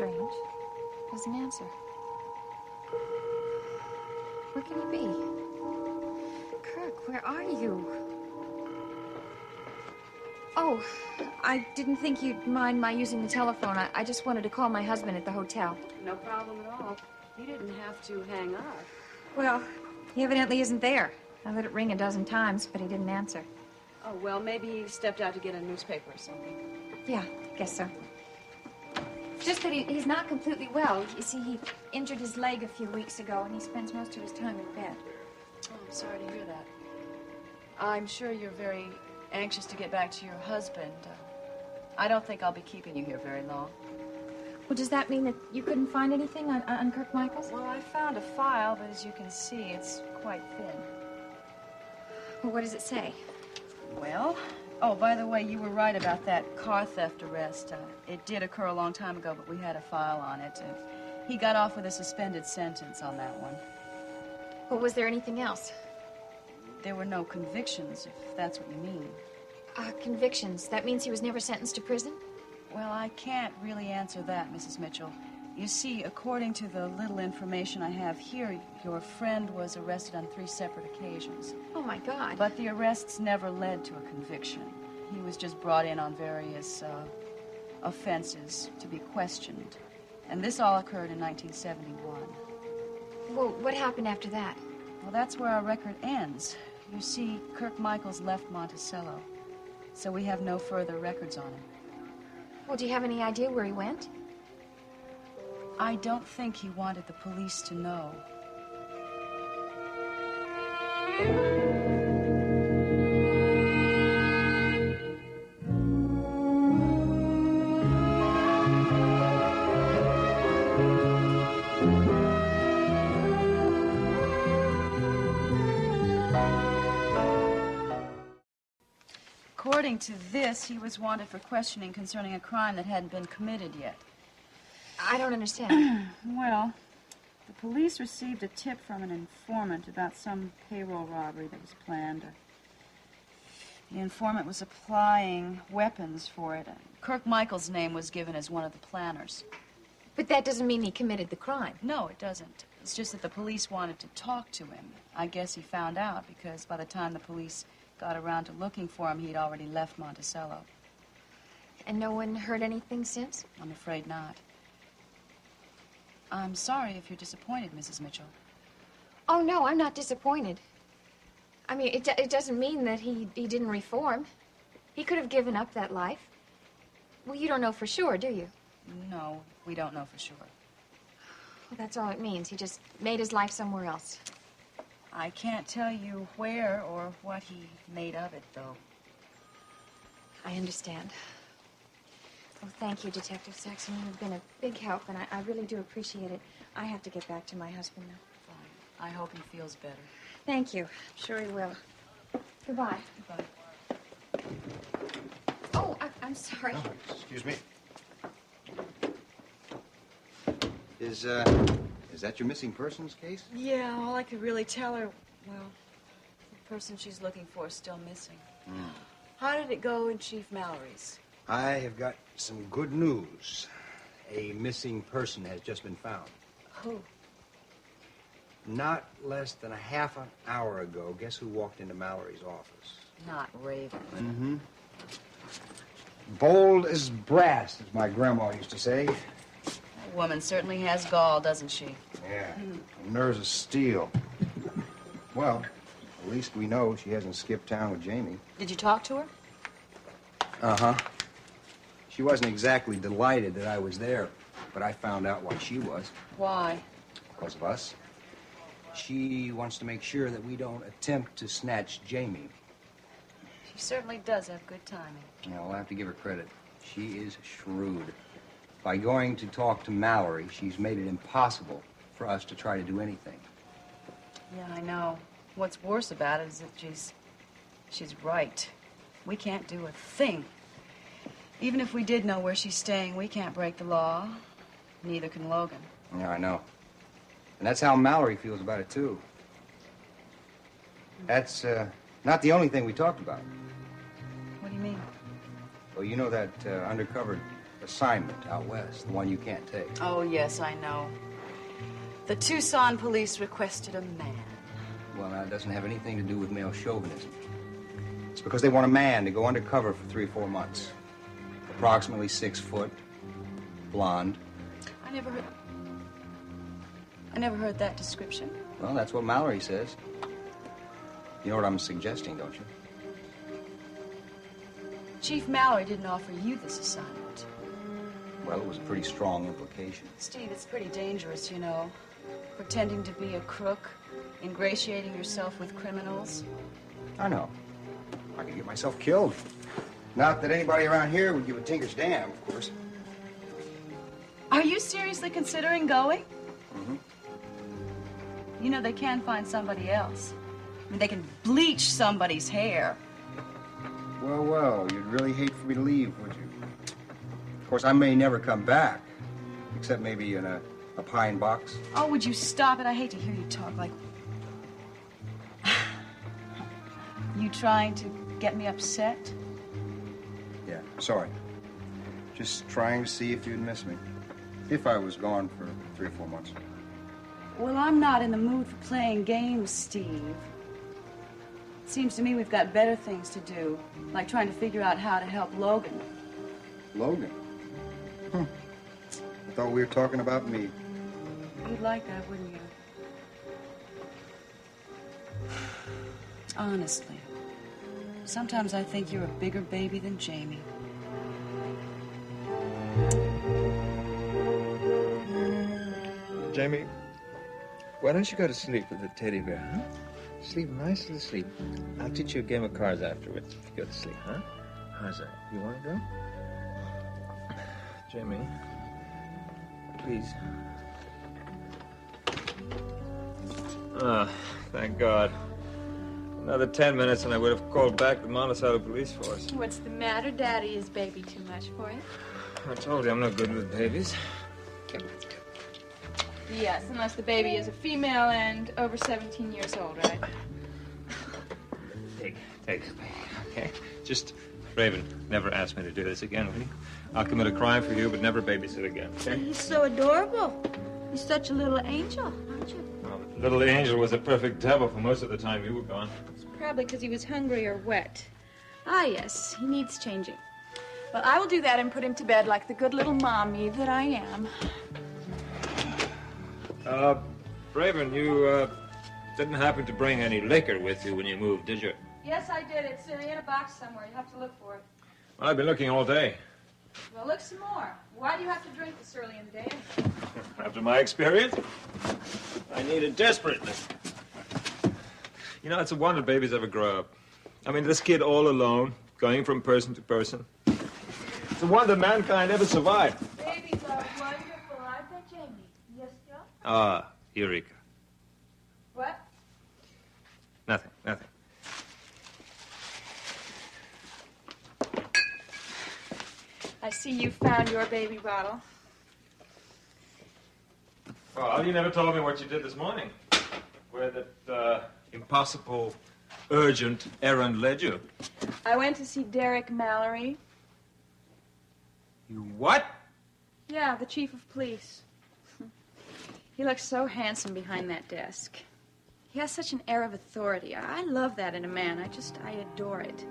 strange. Doesn't answer. Where can he be? Kirk, where are you? Oh, I didn't think you'd mind my using the telephone. I just wanted to call my husband at the hotel. No problem at all. You didn't have to hang up. Well, he evidently isn't there. I let it ring a dozen times, but he didn't answer. Oh, well, maybe he stepped out to get a newspaper or something. Yeah, guess so. Just that he's not completely well. You see, he injured his leg a few weeks ago, and he spends most of his time in bed. Oh, I'm sorry to hear that. I'm sure you're very anxious to get back to your husband. I don't think I'll be keeping you here very long. Well, does that mean that you couldn't find anything on Kirk Michaels? Well, I found a file, but as you can see, it's quite thin. Well, what does it say? Well, oh, by the way, you were right about that car theft arrest. It did occur a long time ago, but we had a file on it. He got off with a suspended sentence on that one. Well, was there anything else? There were no convictions, if that's what you mean. Convictions. That means he was never sentenced to prison? Well, I can't really answer that, Mrs. Mitchell. You see, according to the little information I have here, your friend was arrested on 3 separate occasions. Oh, my God. But the arrests never led to a conviction. He was just brought in on various offenses to be questioned. And this all occurred in 1971. Well, what happened after that? Well, that's where our record ends. You see, Kirk Michaels left Monticello, so we have no further records on him. Well, do you have any idea where he went? I don't think he wanted the police to know. According to this, he was wanted for questioning concerning a crime that hadn't been committed yet. I don't understand. Well, the police received a tip from an informant about some payroll robbery that was planned. The informant was supplying weapons for it. Kirk Michaels' name was given as one of the planners. But that doesn't mean he committed the crime. No, it doesn't. It's just that the police wanted to talk to him. I guess he found out because by the time the police got around to looking for him, he'd already left Monticello. And no one heard anything since? I'm afraid not. I'm sorry if you're disappointed, Mrs. Mitchell. Oh, no, I'm not disappointed. I mean, it doesn't mean that he didn't reform. He could have given up that life. Well, you don't know for sure, do you? No, we don't know for sure. Well, that's all it means. He just made his life somewhere else. I can't tell you where or what he made of it, though. I understand. Well, thank you, Detective Saxon. You've been a big help, and I really do appreciate it. I have to get back to my husband now. Fine. I hope he feels better. Thank you. Sure he will. Goodbye. Goodbye. Oh, I'm sorry. Oh, excuse me. Is that your missing persons case? Yeah, all I could really tell her, well, the person she's looking for is still missing. How did it go in Chief Mallory's? I have got some good news. A missing person has just been found. Who? Not less than a half an hour ago, guess who walked into Mallory's office? Not Raven. Mm-hmm. Bold as brass, as my grandma used to say. That woman certainly has gall, doesn't she? Yeah, nerves of steel. Well, at least we know she hasn't skipped town with Jaimie. Did you talk to her? Uh-huh. She wasn't exactly delighted that I was there, but I found out why she was. Why? Because of us. She wants to make sure that we don't attempt to snatch Jaimie. She certainly does have good timing. Yeah, I'll have to give her credit. She is shrewd. By going to talk to Mallory, she's made it impossible for us to try to do anything. Yeah, I know. What's worse about it is that she's right. We can't do a thing. Even if we did know where she's staying, we can't break the law. Neither can Logan. Yeah, I know. And that's how Mallory feels about it, too. That's not the only thing we talked about. What do you mean? Well, you know that undercover assignment out west, the one you can't take. Oh, yes, I know. The Tueson police requested a man. Well, now, it doesn't have anything to do with male chauvinism. It's because they want a man to go undercover for 3 or 4 months. Approximately 6 foot, blonde. I never heard that description. Well, that's what Mallory says. You know what I'm suggesting, don't you? Chief Mallory didn't offer you this assignment. Well, it was a pretty strong implication. Steve, it's pretty dangerous, you know. Pretending to be a crook, ingratiating yourself with criminals. I know. I could get myself killed. Not that anybody around here would give a tinker's damn, of course. Are you seriously considering going? Mm-hmm. You know, they can find somebody else. I mean, they can bleach somebody's hair. Well, well, you'd really hate for me to leave, would you? Of course, I may never come back, except maybe in a pine box. Oh, would you stop it? I hate to hear you talk like... You trying to get me upset? Yeah, sorry. Just trying to see if you'd miss me. If I was gone for 3 or 4 months. Well, I'm not in the mood for playing games, Steve. It seems to me we've got better things to do, like trying to figure out how to help Logan. Logan? I thought we were talking about me. You'd like that, wouldn't you? Honestly, sometimes I think you're a bigger baby than Jaimie. Jaimie, why don't you go to sleep with the teddy bear, huh? Sleep nicely asleep. I'll teach you a game of cards afterwards if you go to sleep, huh? How's that? You want to go? Jaimie, please. Ah, thank God. Another 10 minutes and I would have called back the Monticello police force. What's the matter, Daddy? Is baby too much for you? I told you I'm not good with babies. Yes, unless the baby is a female and over 17 years old, right? Take, okay? Just, Raven, never ask me to do this again, will you? I'll commit a crime for you, but never babysit again, okay? He's so adorable. He's such a little angel, aren't you? Well, the little angel was a perfect devil for most of the time you were gone. It's probably because he was hungry or wet. Ah, yes, he needs changing. Well, I will do that and put him to bed like the good little mommy that I am. Raven, you, didn't happen to bring any liquor with you when you moved, did you? Yes, I did. It's in a box somewhere. You have to look for it. Well, I've been looking all day. Well, look some more. Why do you have to drink this early in the day? After my experience, I need it desperately. You know, it's a wonder babies ever grow up. I mean, this kid all alone, going from person to person. It's a wonder mankind ever survived. Babies are wonderful, aren't they, Jaimie? Yes, Joe? Ah, Eureka. What? Nothing. I see you found your baby bottle. Well, you never told me what you did this morning. Where that, impossible, urgent errand led you. I went to see Derek Mallory. You what? Yeah, the chief of police. He looks so handsome behind that desk. He has such an air of authority. I love that in a man. I adore it.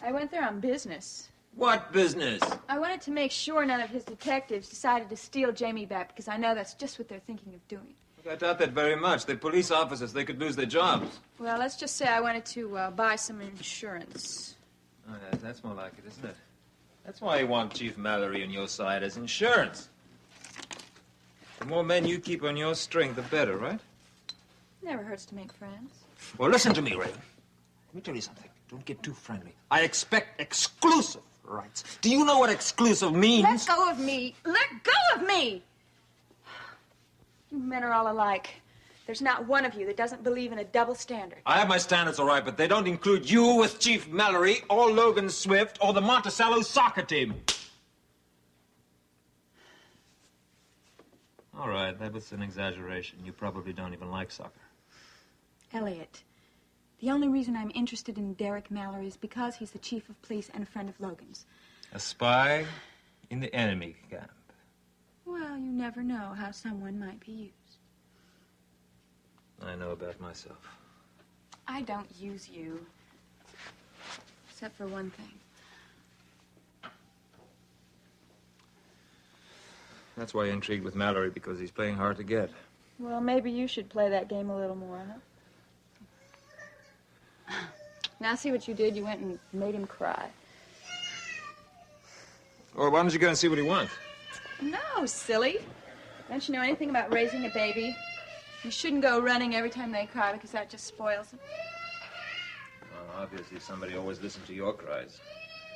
I went there on business. What business? I wanted to make sure none of his detectives decided to steal Jaimie back, because I know that's just what they're thinking of doing. I doubt that very much. They're police officers. They could lose their jobs. Well, let's just say I wanted to buy some insurance. Oh, yeah, that's more like it, isn't it? That's why you want Chief Mallory on your side as insurance. The more men you keep on your string, the better, right? Never hurts to make friends. Well, listen to me, Raven. Let me tell you something. Don't get too friendly. I expect exclusive rights. Do you know what exclusive means? Let go of me! Let go of me! You men are all alike. There's not one of you that doesn't believe in a double standard. I have my standards, all right, but they don't include you with Chief Mallory or Logan Swift or the Monticello soccer team. All right, that was an exaggeration. You probably don't even like soccer. Elliott, The only reason I'm interested in Derek Mallory is because he's the chief of police and a friend of Logan's. A spy in the enemy camp. Well, you never know how someone might be used. I know about myself. I don't use you. Except for one thing. That's why you're intrigued with Mallory, because he's playing hard to get. Well, maybe you should play that game a little more, huh? Now see what you did. You went and made him cry. Well, why don't you go and see what he wants? No, silly. Don't you know anything about raising a baby? You shouldn't go running every time they cry because that just spoils them. Well, obviously somebody always listened to your cries.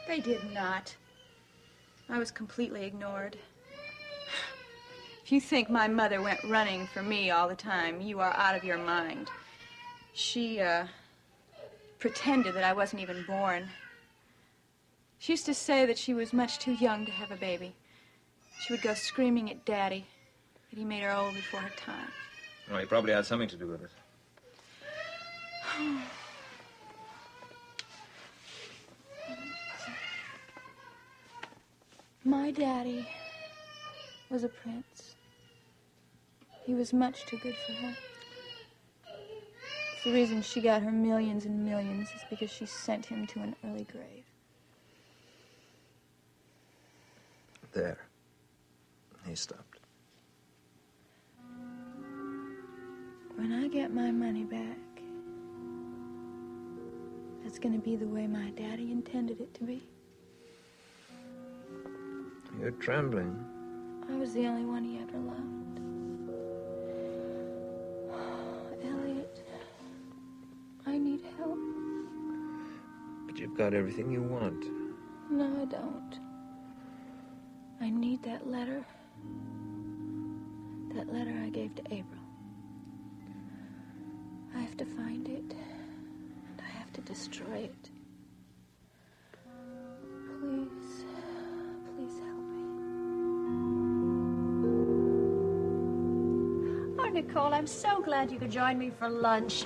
They did not. I was completely ignored. If you think my mother went running for me all the time, you are out of your mind. She, pretended that I wasn't even born. She used to say that she was much too young to have a baby. She would go screaming at Daddy that he made her old before her time. Well, he probably had something to do with it. My daddy was a prince. He was much too good for her. The reason she got her millions and millions is because she sent him to an early grave. There. He stopped. When I get my money back, that's going to be the way my daddy intended it to be. You're trembling. I was the only one he ever loved. Elliott, I need help. But you've got everything you want. No, I don't. I need that letter. That letter I gave to April. I have to find it. And I have to destroy it. Please, please help me. Oh, Nicole, I'm so glad you could join me for lunch.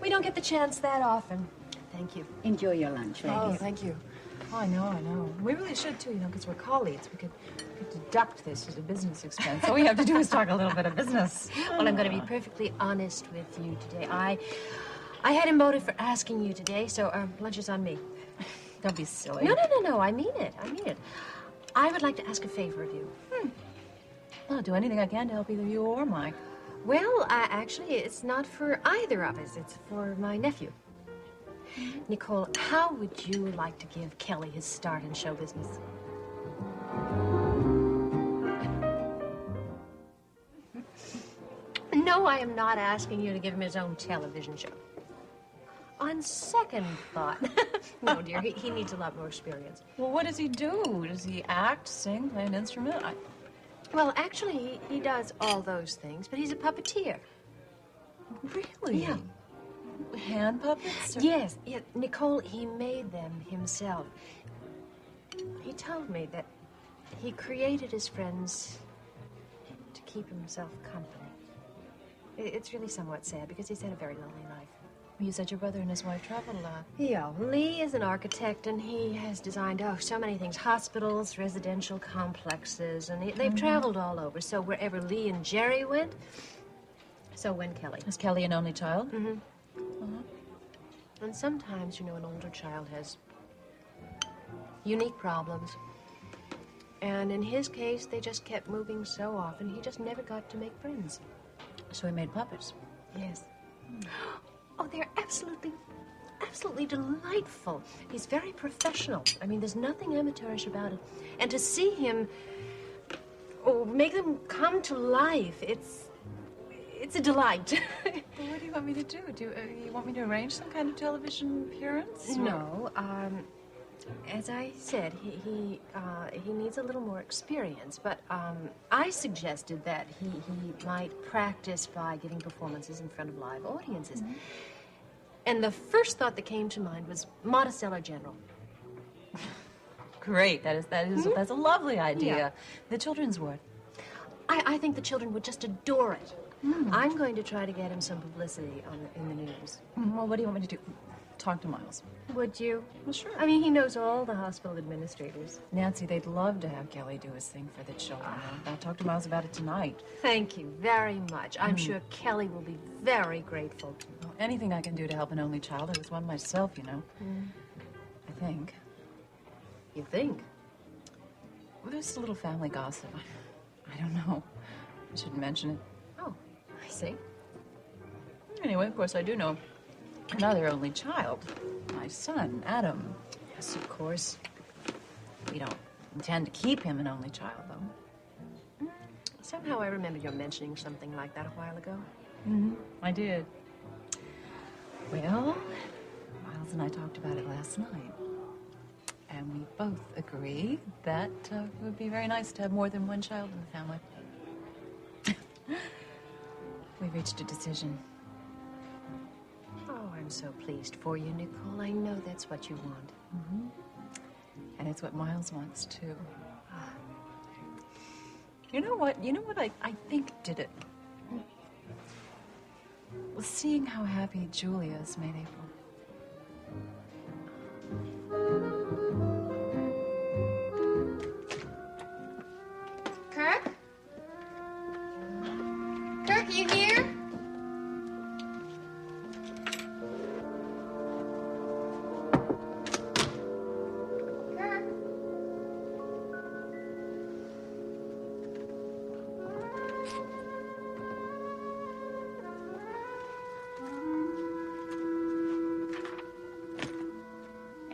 We don't get the chance that often. Thank you. Enjoy your lunch, ladies. Thank you. Oh, I know. We really should, too, because we're colleagues. We could deduct this as a business expense. All we have to do is talk a little bit of business. Well, I'm going to be perfectly honest with you today. I had a motive for asking you today, so lunch is on me. Don't be silly. No. I mean it. I would like to ask a favor of you. I'll do anything I can to help either you or Mike. Well, actually, it's not for either of us. It's for my nephew. Nicole, how would you like to give Kelly his start in show business? No, I am not asking you to give him his own television show. On second thought. No, dear, he needs a lot more experience. Well, what does he do? Does he act, sing, play an instrument? Well, actually, he does all those things, but he's a puppeteer. Really? Yeah. Hand puppets? Yes, Nicole, he made them himself. He told me that he created his friends to keep himself company. It's really somewhat sad because he's had a very lonely life. You said your brother and his wife traveled a lot. Yeah, Lee is an architect, and he has designed, so many things. Hospitals, residential complexes, and they've traveled all over. So wherever Lee and Jerry went, so went Kelly. Is Kelly an only child? Mm-hmm. And sometimes, an older child has unique problems. And in his case, they just kept moving so often, he just never got to make friends. So he made puppets? Yes. Oh, they're absolutely delightful. He's very professional. There's nothing amateurish about it. And to see him, make them come to life, it's a delight. Well, what do you want me to do? Do you want me to arrange some kind of television appearance? No, as I said, he needs a little more experience, but I suggested that he might practice by giving performances in front of live audiences. Mm-hmm. And the first thought that came to mind was Monticello General. Great, that's a lovely idea. Yeah. The children's ward. I think the children would just adore it. I'm going to try to get him some publicity in the news. Well, what do you want me to do? Talk to Miles. Would you? Well, sure. I mean, he knows all the hospital administrators. Nancy, they'd love to have Kelly do his thing for the children. I'll talk to Miles about it tonight. Thank you very much. I'm sure Kelly will be very grateful. Well, anything I can do to help an only child. I was one myself, you know. I think. You think? Well, there's a little family gossip. I don't know. I shouldn't mention it. Oh, I see. Anyway, of course, I do know another only child. My son, Adam. Yes, of course. We don't intend to keep him an only child, though. Somehow I remember you mentioning something like that a while ago. I did. Well, Miles and I talked about it last night. And we both agree that it would be very nice to have more than one child in the family. We reached a decision. Oh, I'm so pleased for you, Nicole. I know that's what you want. And it's what Miles wants, too. You know what? I think did it. Well, seeing how happy Julia is made April. Kirk? Kirk, are you here? Kirk?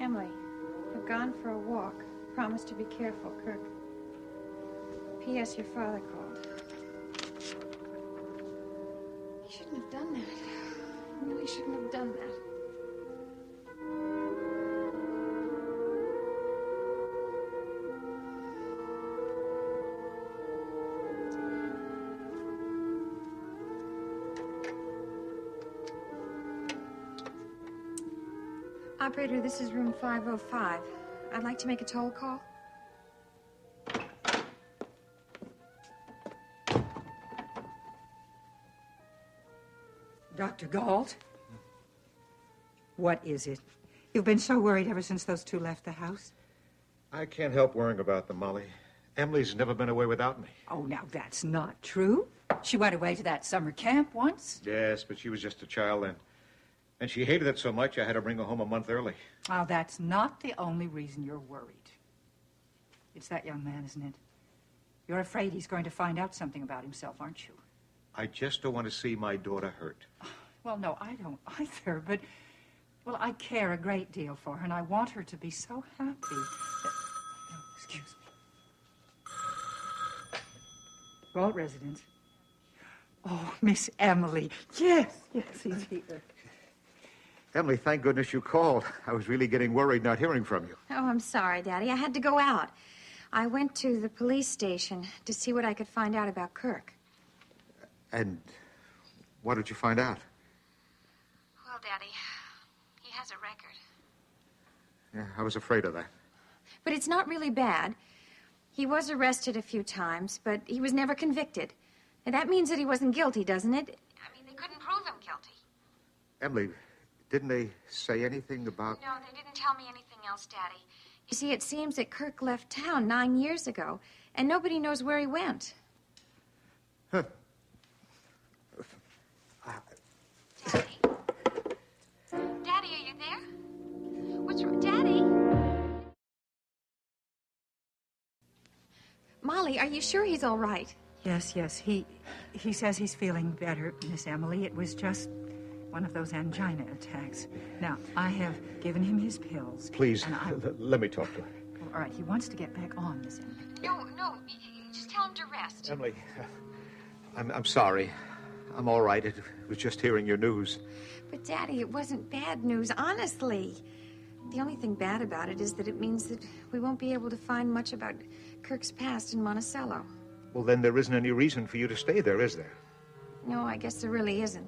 Emily, I've gone for a walk. Promise to be careful, Kirk. P.S. Your father called. You shouldn't have done that. You really shouldn't have done that. Operator, this is room 505. I'd like to make a toll call. Dr. Galt? What is it? You've been so worried ever since those two left the house. I can't help worrying about them, Molly. Emily's never been away without me. Oh, now that's not true. She went away to that summer camp once. Yes, but she was just a child then. And she hated it so much I had to bring her home a month early. Oh, that's not the only reason you're worried. It's that young man, isn't it? You're afraid he's going to find out something about himself, aren't you? I just don't want to see my daughter hurt. Well, no, I don't either, but... Well, I care a great deal for her, and I want her to be so happy that... Oh, excuse me. Galt residence. Oh, Miss Emily. Yes, he's here. Emily, thank goodness you called. I was really getting worried not hearing from you. Oh, I'm sorry, Daddy. I had to go out. I went to the police station to see what I could find out about Kirk. And what did you find out? Well, Daddy, he has a record. Yeah, I was afraid of that. But it's not really bad. He was arrested a few times, but he was never convicted. And that means that he wasn't guilty, doesn't it? I mean, they couldn't prove him guilty. Emily, didn't they say anything about... No, they didn't tell me anything else, Daddy. You see, it seems that Kirk left town 9 years ago, and nobody knows where he went. Huh. Daddy? Daddy, are you there? What's wrong? Daddy? Molly, are you sure he's all right? Yes. He says he's feeling better, Miss Emily. It was just one of those angina attacks. Now, I have given him his pills. Please, and let me talk to her. Oh, all right, he wants to get back on, Miss Emily. No, just tell him to rest. Emily, I'm sorry. I'm all right. It was just hearing your news. But, Daddy, it wasn't bad news, honestly. The only thing bad about it is that it means that we won't be able to find much about Kirk's past in Monticello. Well, then there isn't any reason for you to stay there, is there? No, I guess there really isn't.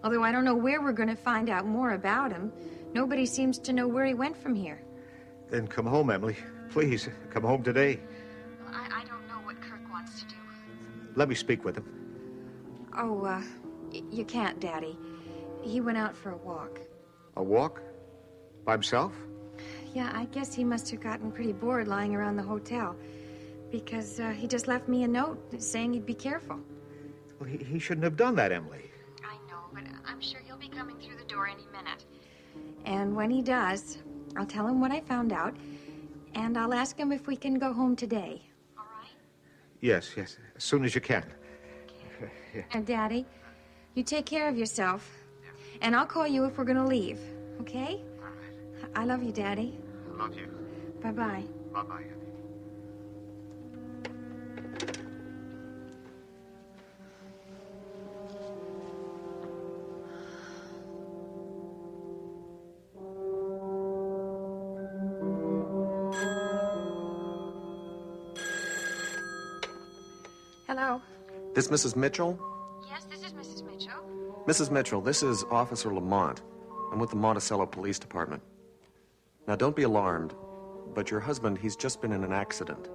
Although I don't know where we're going to find out more about him. Nobody seems to know where he went from here. Then come home, Emily. Please, come home today. Well, I don't know what Kirk wants to do. Let me speak with him. Oh, you can't, Daddy. He went out for a walk. A walk? By himself? Yeah, I guess he must have gotten pretty bored lying around the hotel. Because he just left me a note saying he'd be careful. Well, he shouldn't have done that, Emily. I know, but I'm sure he'll be coming through the door any minute. And when he does, I'll tell him what I found out, and I'll ask him if we can go home today. All right? Yes, as soon as you can. Okay. And, Daddy, you take care of yourself, and I'll call you if we're going to leave, okay? All right. I love you, Daddy. I love you. Bye-bye. Bye-bye. Hello? This Mrs. Mitchell? Yes, this is Mrs. Mitchell. Mrs. Mitchell, this is Officer Lamont. I'm with the Monticello Police Department. Now, don't be alarmed, but your husband, he's just been in an accident.